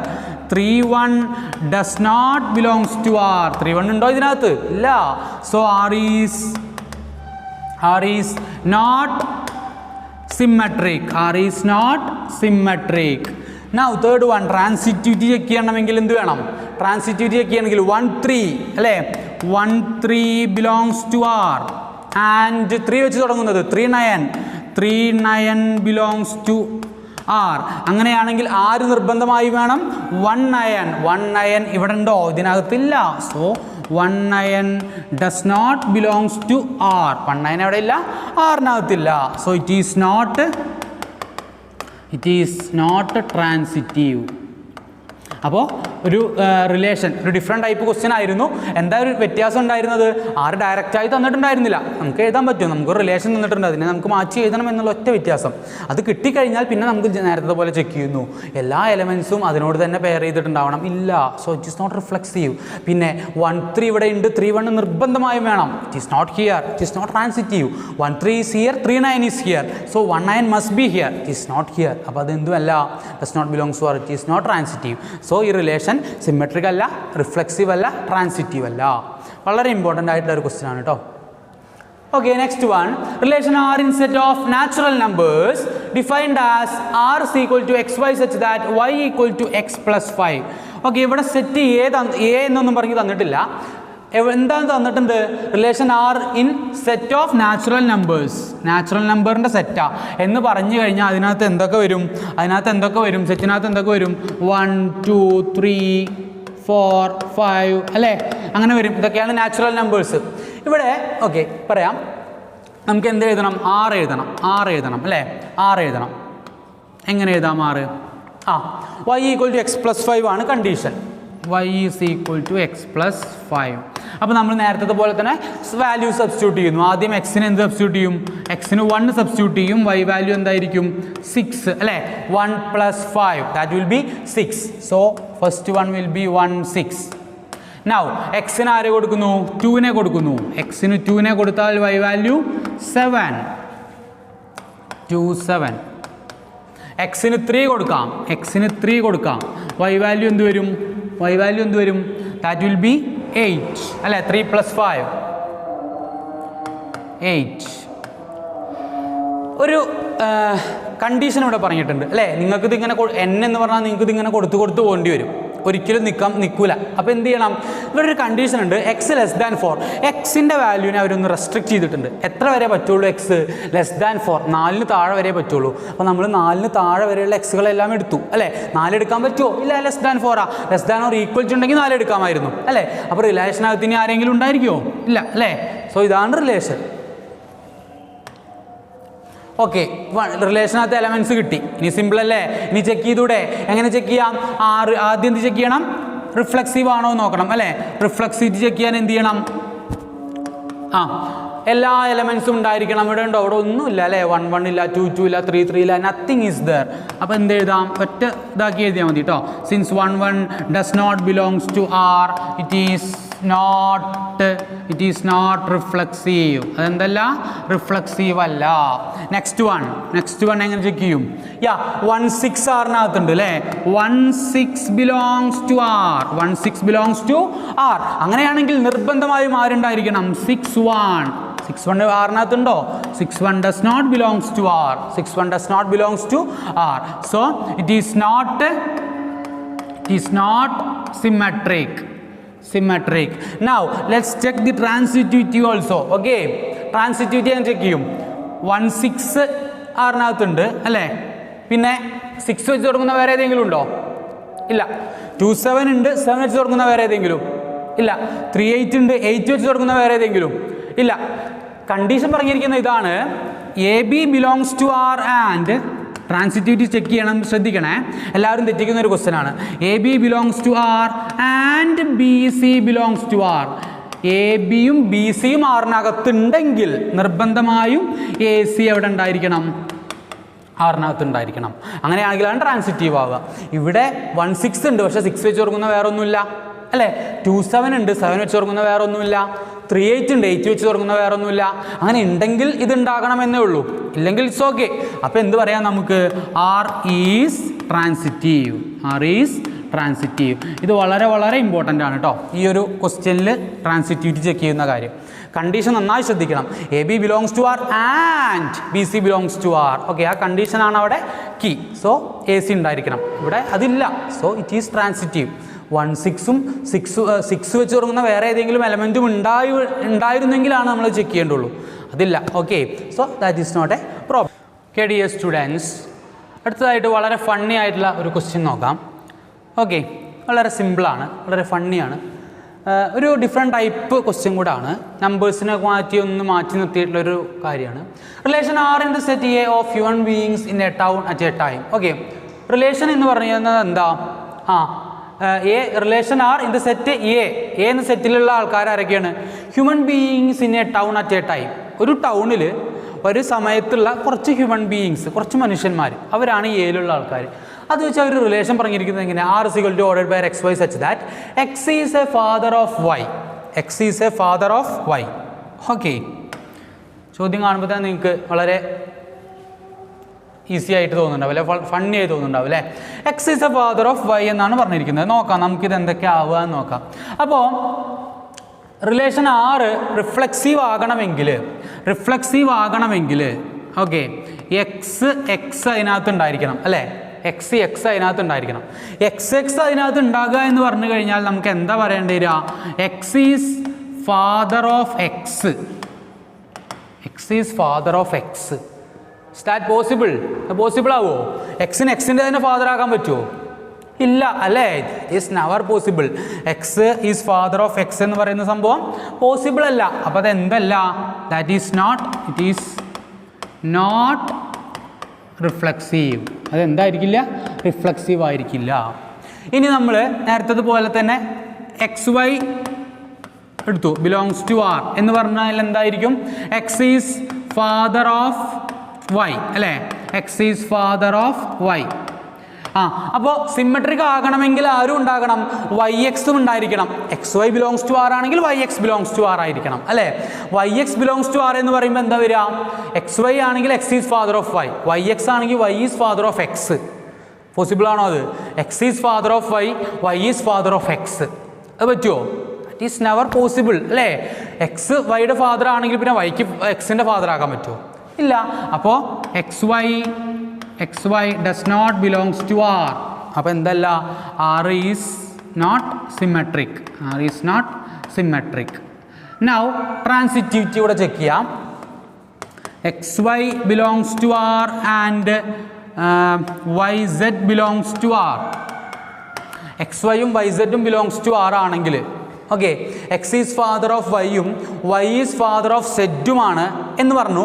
3 1 does not belongs to R. 3 1 ഉണ്ടോ ഇതിനകത്ത്? ഇല്ല. So R is not symmetric. Now third one, transitivity check ചെയ്യണമെങ്കിൽ എന്ത് വേണം? ട്രാൻസിറ്റിവിറ്റി ചെക്ക് ചെയ്യണമെങ്കിൽ 1 3 അല്ലേ? 1 3 ബിലോങ്സ് ടു ആർ ആൻഡ് 3 വെച്ച് തുടങ്ങുന്നത് 3 9 ബിലോങ്സ് ടു ആർ. അങ്ങനെയാണെങ്കിൽ ആര് നിർബന്ധമായി വേണം? 1 9 ഇവിടെ ഉണ്ടോ? ഇതിനകത്തില്ല. So 1 9 does not belongs to R. 1 9 എവിടെ ഇല്ല? ആറിനകത്തില്ല. So it is not transitive. അപ്പോൾ ഒരു റിലേഷൻ, ഒരു ഡിഫറെൻറ്റ് ടൈപ്പ് ക്വസ്റ്റ്യൻ ആയിരുന്നു. എന്താ ഒരു വ്യത്യാസം ഉണ്ടായിരുന്നത്? ആറ് ഡയറക്റ്റായി തന്നിട്ടുണ്ടായിരുന്നില്ല. നമുക്ക് എഴുതാൻ പറ്റും. നമുക്കൊരു റിലേഷൻ തന്നിട്ടുണ്ട്, അതിനെ നമുക്ക് മാറ്റി എഴുതണം എന്നുള്ള ഒറ്റ വ്യത്യാസം. അത് കിട്ടിക്കഴിഞ്ഞാൽ പിന്നെ നമുക്ക് നേരത്തെ പോലെ ചെക്ക് ചെയ്യുന്നു. എല്ലാ എലമെൻസും അതിനോട് തന്നെ പെയർ ചെയ്തിട്ടുണ്ടാവണം. ഇല്ല. So it is not reflexive. പിന്നെ 1 3 ഇവിടെ ഉണ്ട്, 3 1 നിർബന്ധമായും വേണം. It is not here. It is not transitive. 1 3 is here, 3 9 is here. So 1 9 must be here. It is not here. അപ്പോൾ അതെന്തുമല്ല, does not belongs to R. It is not transitive. So ഈ relation symmetric അല്ല, reflexive അല്ല, transitive അല്ല. വളരെ important ആയിട്ടുള്ള ഒരു question ആണ് കേട്ടോ. Okay, next one. Relation R in set of natural numbers defined as R is equal to xy such that y equal to x plus 5. Okay, ഇവിടെ set A എന്നൊന്നും പറഞ്ഞ് തന്നിട്ടില്ല. എന്താണ് തന്നിട്ടുണ്ട്? Relation R in set of natural numbers. Natural നമ്പറിൻ്റെ സെറ്റാ എന്ന് പറഞ്ഞു കഴിഞ്ഞാൽ അതിനകത്ത് എന്തൊക്കെ വരും? സെറ്റിനകത്ത് എന്തൊക്കെ വരും? 1 2 3 4 5 അല്ലേ? അങ്ങനെ വരും. ഇതൊക്കെയാണ് നാച്ചുറൽ നമ്പേഴ്സ്. ഇവിടെ ഓക്കെ പറയാം. നമുക്ക് എന്ത് എഴുതണം? ആറ് എഴുതണം അല്ലേ? ആറ് എഴുതണം. എങ്ങനെ എഴുതാം R? y equal to x plus 5 ആണ് condition. y is equal to x plus 5. അപ്പോൾ നമ്മൾ നേരത്തെ പോലെ തന്നെ വാല്യൂ സബ്സ്റ്റിറ്റ്യൂട്ട് ചെയ്യുന്നു. ആദ്യം എക്സിന് എന്ത് സബ്സ്റ്റിറ്റ്യൂട്ട് ചെയ്യും? എക്സിന് 1 സബ്സ്റ്റിറ്റ്യൂട്ട് ചെയ്യും. y വാല്യൂ എന്തായിരിക്കും? 6 അല്ലേ? 1 + 5 that will be 6. So first one will be 1 6. Now എക്സിന് ആരെ കൊടുക്കുന്നു? 2 കൊടുക്കുന്നു. എക്സിന് 2 കൊടുത്താൽ y വാല്യൂ 7 2 7. എക്സിന് 3 കൊടുക്കാം. y വാല്യൂ എന്ത് വരും? ദാറ്റ് വിൽ ബി 8 അല്ലേ? 3 + 5 8. ഒരു കണ്ടീഷൻ ഇവിടെ പറഞ്ഞിട്ടുണ്ട് അല്ലേ? നിങ്ങൾക്കിത് ഇങ്ങനെ n എന്ന് പറഞ്ഞാൽ നിങ്ങൾക്ക് ഇതിങ്ങനെ കൊടുത്ത് പോകേണ്ടി വരും. ഒരിക്കലും നിൽക്കൂല. അപ്പോൾ എന്ത് ചെയ്യണം? ഇവിടെ ഒരു കണ്ടീഷൻ ഉണ്ട്, എക്സ് <4. എക്സിൻ്റെ വാല്യൂവിനെ അവരൊന്ന് റെസ്ട്രിക്റ്റ് ചെയ്തിട്ടുണ്ട്. എത്ര വരെ പറ്റുള്ളൂ? എക്സ് <4, 4 താഴെ വരെ പറ്റുള്ളൂ. അപ്പോൾ നമ്മൾ 4 താഴെ വരെയുള്ള എക്സുകളെല്ലാം എടുത്തു അല്ലേ? 4 എടുക്കാൻ പറ്റുമോ? ഇല്ല. <4 <= ഉണ്ടെങ്കിൽ 4 എടുക്കാമായിരുന്നു അല്ലേ? അപ്പോൾ റിലേഷനകത്ത് ഇനി ആരെങ്കിലും ഉണ്ടായിരിക്കുമോ? ഇല്ല അല്ലേ? സോ ഇതാണ് റിലേഷൻ. ഓക്കെ, റിലേഷനകത്ത് എലമെൻറ്റ്സ് കിട്ടി. ഇനി സിമ്പിൾ അല്ലേ? ഇനി ചെക്ക് ചെയ്തൂടെ? എങ്ങനെ ചെക്ക് ചെയ്യാം? ആദ്യം എന്ത് ചെക്ക് ചെയ്യണം? റിഫ്ലെക്സീവ് ആണോ എന്ന് നോക്കണം അല്ലേ? റിഫ്ലെക്സിവിറ്റി ചെക്ക് ചെയ്യാൻ എന്ത് ചെയ്യണം? എല്ലാ എലമെൻറ്റ്സും ഉണ്ടായിരിക്കണം. ഇവിടെ ഉണ്ടോ? ഇവിടെ ഒന്നുമില്ല അല്ലേ? 1 1 ഇല്ല, 2 2 ഇല്ല, 3 3 ഇല്ല, നത്തിങ് ഈസ് ദർ. അപ്പോൾ എന്ത് എഴുതാം? ഒറ്റ ഇതാക്കി എഴുതിയാൽ മതി കേട്ടോ. Since 1 1 does not belongs to R, it is not reflexive. അതെന്തല്ല? റിഫ്ലെക്സീവ് അല്ല. നെക്സ്റ്റ് വൺ എങ്ങനെ ചെക്ക് ചെയ്യും? 1 6 ആറിനകത്തുണ്ട് അല്ലേ? 1 6 ബിലോങ്സ് ടു ആർ. അങ്ങനെയാണെങ്കിൽ നിർബന്ധമായും ആരുണ്ടായിരിക്കണം? 6 1 ആറിനകത്തുണ്ടോ? 6 1 does not belongs to R. So it is not symmetric. Now let's check the transitivity also. Okay, transitivity ഞാൻ ചെക്ക് ചെയ്യും. 16 ആറിനകത്തുണ്ട് അല്ലേ, പിന്നെ 6 വെച്ച് തുടങ്ങുന്ന വേറെ ഏതെങ്കിലും ഉണ്ടോ? ഇല്ല. 27 ഉണ്ട്, 7 വെച്ച് തുടങ്ങുന്ന വേറെ ഏതെങ്കിലും? ഇല്ല. 38 ഉണ്ട്, 8 വെച്ച് തുടങ്ങുന്ന വേറെ ഏതെങ്കിലും? ഇല്ല. കണ്ടീഷൻ പറഞ്ഞിരിക്കുന്ന ഇതാണ്, A B belongs to R and transitivity check ചെയ്യണം, ശ്രദ്ധിക്കണേ, എല്ലാവരും തെറ്റിക്കുന്ന ഒരു ക്വസ്റ്റ്യൻ ആണ്. A B belongs to R and B C belongs to R. A ബിയും ബി സിയും ആറിനകത്തുണ്ടെങ്കിൽ നിർബന്ധമായും എ സി എവിടെ ഉണ്ടായിരിക്കണം? ആറിനകത്ത് ഉണ്ടായിരിക്കണം. അങ്ങനെയാണെങ്കിലാണ് ട്രാൻസിറ്റീവ് ആവുക. ഇവിടെ 16 ഉണ്ട്, പക്ഷേ 6 വെച്ച് തുടങ്ങുന്ന വേറെ ഒന്നുമില്ല അല്ലേ. 27 ഉണ്ട്, 7 വെച്ച് തുടങ്ങുന്ന വേറെ ഒന്നുമില്ല. 38 ഉണ്ട്, 8 വെച്ച് തുടങ്ങുന്ന വേറെ ഒന്നുമില്ല. അങ്ങനെ ഉണ്ടെങ്കിൽ ഇത് ഉണ്ടാകണമെന്നേ ഉള്ളൂ, ഇല്ലെങ്കിൽ ഇറ്റ്സ് ഓക്കെ. അപ്പോൾ എന്ത് പറയാം നമുക്ക്? R is transitive. R is transitive. ഇത് വളരെ വളരെ ഇമ്പോർട്ടൻ്റ് ആണ് കേട്ടോ, ഈ ഒരു ക്വസ്റ്റ്യനിൽ ട്രാൻസിറ്റിവിറ്റി ചെക്ക് ചെയ്യുന്ന കാര്യം. കണ്ടീഷൻ നന്നായി ശ്രദ്ധിക്കണം. A B belongs to R and B C belongs to R. Okay, ആ കണ്ടീഷനാണ് അവിടെ കീ. സോ എ സി ഉണ്ടായിരിക്കണം. ഇവിടെ അതില്ല, സോ ഇറ്റ് ഈസ് ട്രാൻസിറ്റീവ്. 16ഉം 6 വെച്ച് തുടങ്ങുന്ന വേറെ ഏതെങ്കിലും എലമെൻറ്റും ഉണ്ടായിരുന്നെങ്കിലാണ് നമ്മൾ ചെക്ക് ചെയ്യേണ്ടുള്ളൂ. അതില്ല. Okay, so that is not a problem. Okay dear students, അടുത്തതായിട്ട് വളരെ ഫണ്ണി ആയിട്ടുള്ള ഒരു ക്വസ്റ്റ്യൻ നോക്കാം. ഓക്കെ, വളരെ സിമ്പിളാണ്, വളരെ ഫണ്ണിയാണ്, ഒരു ഡിഫറെൻറ്റ് ടൈപ്പ് ക്വസ്റ്റ്യൻ കൂടാണ്. നമ്പേഴ്സിനെ മാറ്റി നിർത്തിയിട്ടുള്ളൊരു കാര്യമാണ്. Relation R in the set A of human beings in A town at A time. Okay, relation എന്ന് പറയുന്നത് എന്താ? A relation R in the set A എന്ന സെറ്റിലുള്ള ആൾക്കാർ ആരൊക്കെയാണ്? Human beings in A town at A time. ഒരു ടൗണിൽ ഒരു സമയത്തുള്ള കുറച്ച് ഹ്യൂമൻ ബീയിങ്സ്, കുറച്ച് മനുഷ്യന്മാർ, അവരാണ് എയിലുള്ള ആൾക്കാർ. അത് വെച്ചാൽ ഒരു റിലേഷൻ പറഞ്ഞിരിക്കുന്നത് എങ്ങനെ? R is equal to ordered by x y such that x is a father of y. X is a father of y. Okay, ചോദ്യം കാണുമ്പോൾ തന്നെ നിങ്ങൾക്ക് വളരെ ഈസി ആയിട്ട് തോന്നുന്നുണ്ടാവും അല്ലേ, ഫണ്ണി ആയി തോന്നുന്നുണ്ടാവും അല്ലേ. X is a father of y എന്നാണ് പറഞ്ഞിരിക്കുന്നത്. നോക്കാം, നമുക്കിത് എന്തൊക്കെ ആവുക എന്ന് നോക്കാം. അപ്പോൾ റിലേഷൻ ആറ് റിഫ്ലെക്സീവ് ആകണമെങ്കിൽ ഓക്കെ, എക്സ് അതിനകത്ത് ഉണ്ടായിരിക്കണം അല്ലേ. എക്സ് അതിനകത്ത് ഉണ്ടായിരിക്കണം. എക്സ് അതിനകത്ത് ഉണ്ടാകുക എന്ന് പറഞ്ഞു കഴിഞ്ഞാൽ നമുക്ക് എന്താ പറയേണ്ടി വരിക? X is father of X. X is father of X. Is that possible? Possible ആവുമോ? എക്സിന് എക്സിൻ്റെ തന്നെ ഫാദർ ആക്കാൻ പറ്റുമോ? ഇല്ല അല്ലേ. Is never possible. X is father of X എന്ന് പറയുന്ന സംഭവം പോസിബിൾ അല്ല. അപ്പോൾ അത് എന്തല്ല? That is not, it is not reflexive. അതെന്തായിരിക്കില്ല? റിഫ്ലെക്സീവ് ആയിരിക്കില്ല. ഇനി നമ്മൾ നേരത്തതുപോലെ തന്നെ എക്സ് വൈ എടുത്തു, ബിലോങ്സ് ടു ആർ എന്ന് പറഞ്ഞാൽ എന്തായിരിക്കും? X is father of Y അല്ലേ. X is father of Y. അപ്പോൾ സിമെട്രിക് ആകണമെങ്കിൽ ആരും ഉണ്ടാകണം? വൈ എക്സും ഉണ്ടായിരിക്കണം. X Y belongs to R ആണെങ്കിൽ Y X belongs to R ആയിരിക്കണം അല്ലേ. Y X belongs to R എന്ന് പറയുമ്പോൾ എന്താ വരിക? എക്സ് വൈ ആണെങ്കിൽ X is father of Y, Y X ആണെങ്കിൽ Y is father of X. Possible ആണോ അത്? X is father of Y, Y is father of X. അത് പറ്റുമോ? ഇറ്റ് ഈസ് നെവർ പോസിബിൾ അല്ലേ. എക്സ് വൈയുടെ ഫാദർ ആണെങ്കിൽ പിന്നെ വൈക്ക് എക്സിൻ്റെ ഫാദർ ആക്കാൻ പറ്റുമോ? ഇല്ല. അപ്പോൾ X Y does not belongs to R. അപ്പോൾ എന്തല്ല? R is not symmetric. R is not symmetric. Now transitivity കൂടെ ചെക്ക് ചെയ്യാം. X Y belongs to R and Y Z belongs to R. X വൈയും Y സെഡും belongs to R ആണെങ്കിൽ okay, X is father of വൈയും Y is father of സെഡുമാണ് എന്ന് പറഞ്ഞു.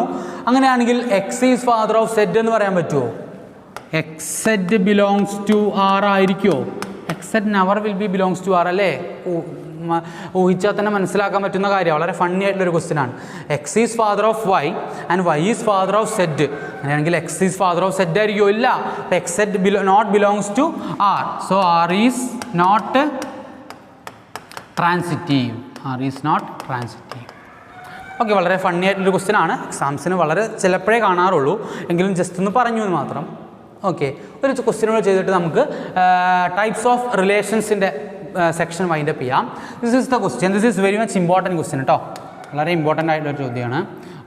അങ്ങനെയാണെങ്കിൽ X is father of Z എന്ന് പറയാൻ പറ്റുമോ? X Z belongs to R ആയിരിക്കുമോ? X Z never will be belongs to R അല്ലേ. ഊഹിച്ചാൽ തന്നെ മനസ്സിലാക്കാൻ പറ്റുന്ന കാര്യം. വളരെ ഫണ്ണി ആയിട്ടുള്ളൊരു ക്വസ്റ്റ്യൻ ആണ്. X is father of Y and Y is father of Z. അങ്ങനെയാണെങ്കിൽ X is father of Z ആയിരിക്കുമോ? ഇല്ല. X Z not belongs to R. So R is not transitive. R is not transitive. Okay, വളരെ funny ആയിട്ടുള്ളൊരു question ആണ്. എക്സാംസിന് വളരെ ചിലപ്പോഴേ കാണാറുള്ളൂ, എങ്കിലും just ഒന്ന് പറഞ്ഞു എന്ന് മാത്രം. ഓക്കെ, ഒരു ക്വസ്റ്റ്യനുകൾ ചെയ്തിട്ട് നമുക്ക് ടൈപ്സ് ഓഫ് റിലേഷൻസിൻ്റെ സെക്ഷൻ വൈൻഡപ്പ് ചെയ്യാം. This is the question. This is very much important question കേട്ടോ, വളരെ ഇമ്പോർട്ടൻ്റ് ആയിട്ടുള്ളൊരു ചോദ്യമാണ്.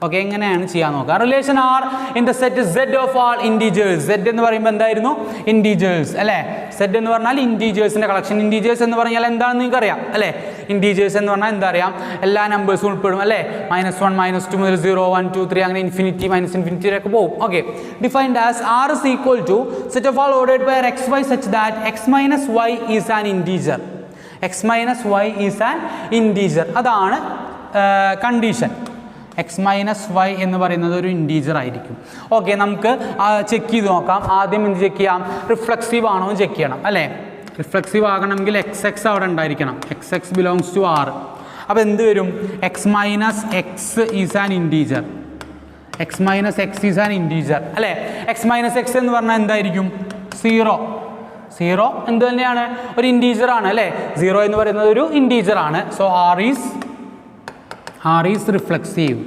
ഓക്കെ, എങ്ങനെയാണ് ചെയ്യാൻ നോക്കാം. Relation R in the set Z of all integers. Z എന്ന് പറയുമ്പോൾ എന്തായിരുന്നു? ഇൻറ്റീജേഴ്സ് അല്ലേ. സെഡ് എന്ന് പറഞ്ഞാൽ ഇൻറ്റീജേഴ്സിൻ്റെ കളക്ഷൻ. ഇൻറ്റീജേഴ്സ് എന്ന് പറഞ്ഞാൽ എന്താണെന്ന് നിങ്ങൾക്ക് അറിയാം അല്ലേ. ഇൻറ്റീജേഴ്സ് എന്ന് പറഞ്ഞാൽ എന്താ അറിയാം, എല്ലാ നമ്പേഴ്സും ഉൾപ്പെടും അല്ലേ. -1 -2 മുതൽ 0 1 2 3 അങ്ങനെ ഇൻഫിനിറ്റി -ഇൻഫിനിറ്റി വരെയൊക്കെ പോകും. Okay, defined as R is equal to set of all ordered pair xy such that x minus y is an integer. x minus y is an integer. അതാണ് കണ്ടീഷൻ. എക്സ് മൈനസ് വൈ എന്ന് പറയുന്നത് ഒരു integer ആയിരിക്കും. Okay, നമുക്ക് check ചെയ്ത് നോക്കാം. ആദ്യം എന്ത് ചെക്ക് ചെയ്യാം, റിഫ്ലക്സീവ് ആണോ എന്ന് ചെക്ക് ചെയ്യണം അല്ലേ. റിഫ്ലക്സീവ് ആകണമെങ്കിൽ എക്സ് അവിടെ ഉണ്ടായിരിക്കണം. X belongs to R. അപ്പോൾ എന്ത് വരും, x minus x is an integer. X minus x is an integer അല്ലേ. എക്സ് മൈനസ് എക്സ് എന്ന് പറഞ്ഞാൽ എന്തായിരിക്കും, 0. 0 എന്ത് തന്നെയാണ്, ഒരു ഇൻറ്റീജർ ആണ് അല്ലേ. 0 എന്ന് പറയുന്നത് ഒരു ഇൻറ്റീജർ ആണ്. So R is reflexive.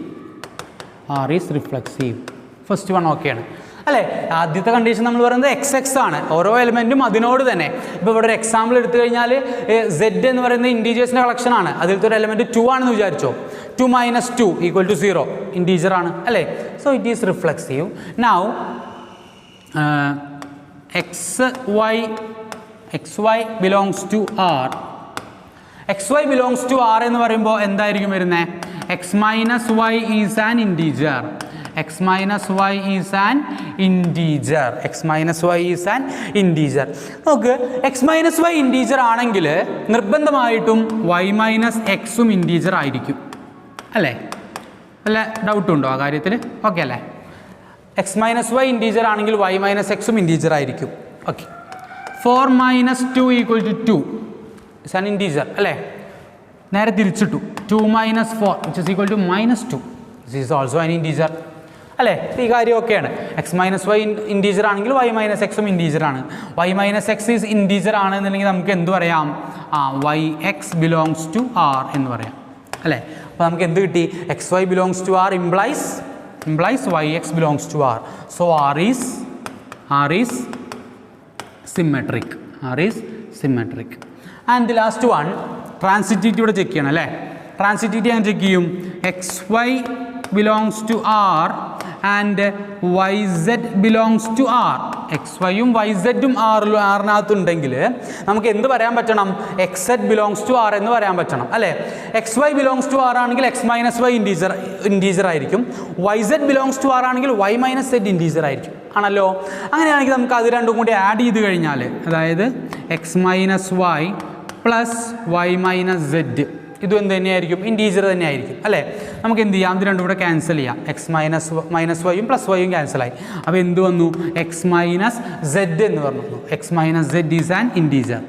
R is reflexive. First one ഓക്കെയാണ് അല്ലേ. ആദ്യത്തെ കണ്ടീഷൻ നമ്മൾ പറയുന്നത് എക്സ് ആണ്, ഓരോ എലിമെൻറ്റും അതിനോട് തന്നെ. ഇപ്പോൾ ഇവിടെ ഒരു എക്സാമ്പിൾ എടുത്തു കഴിഞ്ഞാൽ സെഡ് എന്ന് പറയുന്നത് ഇൻറ്റീജേഴ്സിൻ്റെ കളക്ഷൻ ആണ്. അതിലത്തെ ഒരു എലിമെൻറ്റ് 2 ആണെന്ന് വിചാരിച്ചോ. 2 - 2 = 0 ഇൻറ്റീജർ ആണ് അല്ലേ. So it is reflexive. Now x Y belongs to R. X Y belongs to R എന്ന് പറയുമ്പോൾ എന്തായിരിക്കും വരുന്നത്, x minus y is an integer. X minus y is an integer. X minus y is an integer. നോക്ക്, x minus Y integer ആണെങ്കിൽ നിർബന്ധമായിട്ടും Y minus എക്സും integer ആയിരിക്കും അല്ലേ. വല്ല ഡൗട്ടുണ്ടോ ആ കാര്യത്തിൽ? ഓക്കെ അല്ലേ. എക്സ് മൈനസ് വൈ ഇൻറ്റീജർ ആണെങ്കിൽ വൈ മൈനസ് എക്സും ഇൻറ്റീജർ ആയിരിക്കും. ഓക്കെ, 4 - 2 = 2 ഇസ് ആൻ ഇൻറ്റീജർ അല്ലേ. നേരെ തിരിച്ചിട്ടു, 2 - 4 which is equal to -2. This is also an integer അല്ലേ. ഈ കാര്യം ഓക്കെയാണ്. എക്സ് മൈനസ് വൈ ഇൻറ്റീജർ ആണെങ്കിൽ വൈ മൈനസ് എക്സും ഇൻറ്റീജർ ആണ്. Y minus x is integer ആണെന്നുണ്ടെങ്കിൽ നമുക്ക് എന്ത് പറയാം, y X belongs to R എന്ന് പറയാം അല്ലേ. അപ്പോൾ നമുക്ക് എന്ത് കിട്ടി, x Y belongs to R implies y X belongs to R. So R is symmetric. And the last one transitivity ഇവിടെ ചെക്ക് ചെയ്യണം അല്ലേ. ട്രാൻസിറ്റിവിറ്റി ഞാൻ ചെക്ക് ചെയ്യും. X Y belongs to R and Y Z belongs to R. X വൈയും Y സെഡും ആറിനകത്തുണ്ടെങ്കിൽ നമുക്ക് എന്ത് പറയാൻ പറ്റണം, X Z belongs to R എന്ന് പറയാൻ പറ്റണം അല്ലേ. X Y belongs to R ആണെങ്കിൽ എക്സ് മൈനസ് വൈ ഇൻറ്റീജർ ആയിരിക്കും. Y Z belongs to R ആണെങ്കിൽ വൈ മൈനസ് സെഡ് ഇൻറ്റീജർ ആയിരിക്കും ആണല്ലോ. അങ്ങനെയാണെങ്കിൽ നമുക്ക് അത് രണ്ടും കൂടി ആഡ് ചെയ്ത് കഴിഞ്ഞാൽ, അതായത് x minus y plus y minus z, ഇതും എന്ത് തന്നെയായിരിക്കും, ഇൻറ്റീജർ തന്നെയായിരിക്കും അല്ലേ. നമുക്ക് എന്ത് ചെയ്യാം, ഇത് രണ്ടും കൂടെ ക്യാൻസൽ ചെയ്യാം. എക്സ് മൈനസ് വൈയും പ്ലസ് വൈയും ക്യാൻസലായി. അപ്പോൾ എന്ത് വന്നു, എക്സ് മൈനസ് സെഡ് എന്ന് പറഞ്ഞു. X minus Z is an integer.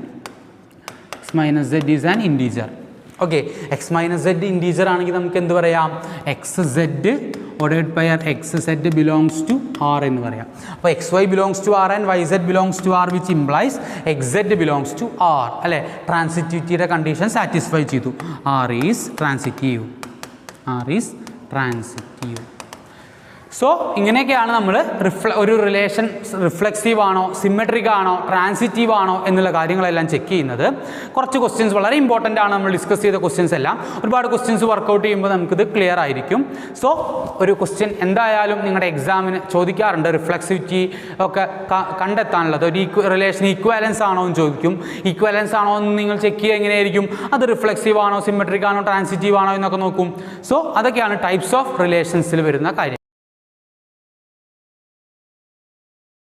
Okay, X minus Z integer ആണെങ്കിൽ നമുക്ക് എന്ത് പറയാം, X Z ordered by X Z belongs to R എന്ന് പറയാം. അപ്പോൾ X Y belongs to R and Y Z belongs to R which implies X Z belongs to R അല്ലേ. ട്രാൻസിറ്റിവിറ്റിയുടെ condition satisfy ചെയ്തു. R is transitive. സോ ഇങ്ങനെയൊക്കെയാണ് നമ്മൾ ഒരു relation reflexive ആണോ, സിമെട്രിക് ആണോ, ട്രാൻസിറ്റീവ് ആണോ എന്നുള്ള കാര്യങ്ങളെല്ലാം ചെക്ക് ചെയ്യുന്നത്. കുറച്ച് ക്വസ്റ്റ്യൻസ് വളരെ ഇമ്പോർട്ടൻ്റ് ആണ്. നമ്മൾ ഡിസ്കസ് ചെയ്ത ക്വസ്റ്റ്യൻസ് എല്ലാം ഒരുപാട് ക്വസ്റ്റ്യൻസ് വർക്കൗട്ട് ചെയ്യുമ്പോൾ നമുക്കിത് ക്ലിയർ ആയിരിക്കും. സോ ഒരു ക്വസ്റ്റ്യൻ എന്തായാലും നിങ്ങളുടെ എക്സാമിന് ചോദിക്കാറുണ്ട്, റിഫ്ലെക്സിവിറ്റി ഒക്കെ കണ്ടെത്താനുള്ളത്. ഒരു റിലേഷൻ ഈക്വാലൻസ് ആണോ എന്ന് ചോദിക്കും. ഈക്വാലൻസ് ആണോ എന്ന് നിങ്ങൾ ചെക്ക് ചെയ്യുക എങ്ങനെയായിരിക്കും, അത് റിഫ്ലെക്സീവ് ആണോ, സിമെട്രിക് ആണോ, ട്രാൻസിറ്റീവ് ആണോ എന്നൊക്കെ നോക്കും. സോ അതൊക്കെയാണ് ടൈപ്സ് ഓഫ് റിലേഷൻസിൽ വരുന്ന കാര്യം.